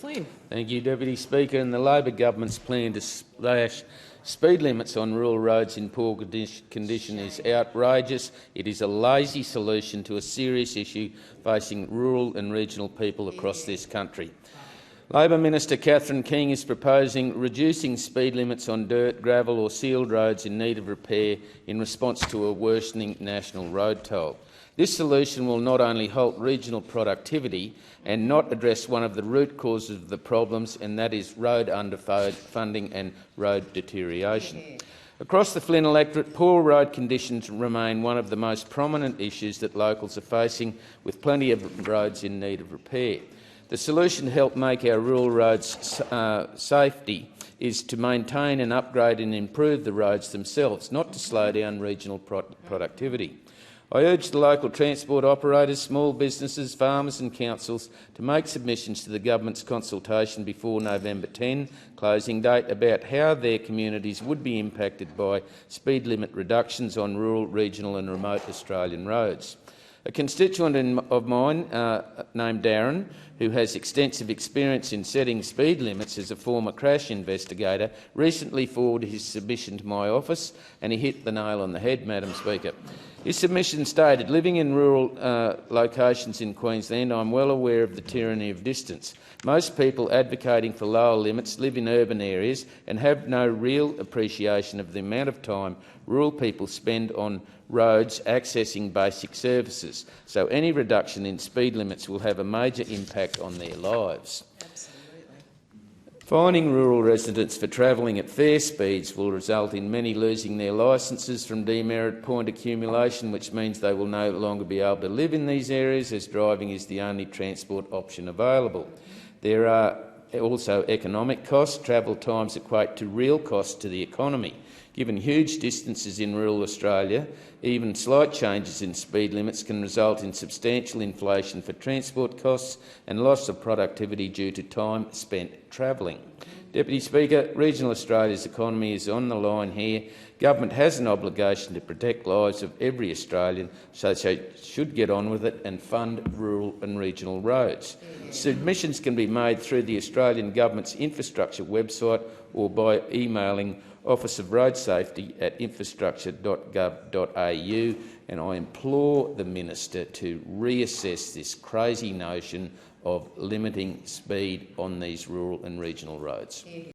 Flynn. Thank you, Deputy Speaker. And the Labor government's plan to slash speed limits on rural roads in poor condition is outrageous. It is a lazy solution to a serious issue facing rural and regional people across this country. Labor Minister Catherine King is proposing reducing speed limits on dirt, gravel or sealed roads in need of repair in response to a worsening national road toll. This solution will not only halt regional productivity and not address one of the root causes of the problems, and that is road underfunding and road deterioration. Across the Flynn electorate, poor road conditions remain one of the most prominent issues that locals are facing, with plenty of roads in need of repair. The solution to help make our rural roads safety is to maintain and upgrade and improve the roads themselves, not to slow down regional productivity. I urge the local transport operators, small businesses, farmers and councils to make submissions to the government's consultation before November 10 closing date about how their communities would be impacted by speed limit reductions on rural, regional and remote Australian roads. A constituent of mine named Darren, who has extensive experience in setting speed limits as a former crash investigator, recently forwarded his submission to my office, and he hit the nail on the head, Madam Speaker. His submission stated, "Living in rural locations in Queensland, I'm well aware of the tyranny of distance. Most people advocating for lower limits live in urban areas and have no real appreciation of the amount of time rural people spend on roads accessing basic services, so any reduction in speed limits will have a major impact on their lives." Fining rural residents for travelling at fair speeds will result in many losing their licences from demerit point accumulation, which means they will no longer be able to live in these areas as driving is the only transport option available. There are also economic costs. Travel times equate to real costs to the economy. Given huge distances in rural Australia, even slight changes in speed limits can result in substantial inflation for transport costs and loss of productivity due to time spent travelling. Deputy Speaker, regional Australia's economy is on the line here. Government has an obligation to protect lives of every Australian, so they should get on with it and fund rural and regional roads. Submissions can be made through the Australian Government's infrastructure website or by emailing Office of Road Safety at infrastructure.gov.au, and I implore the Minister to reassess this crazy notion of limiting speed on these rural and regional roads.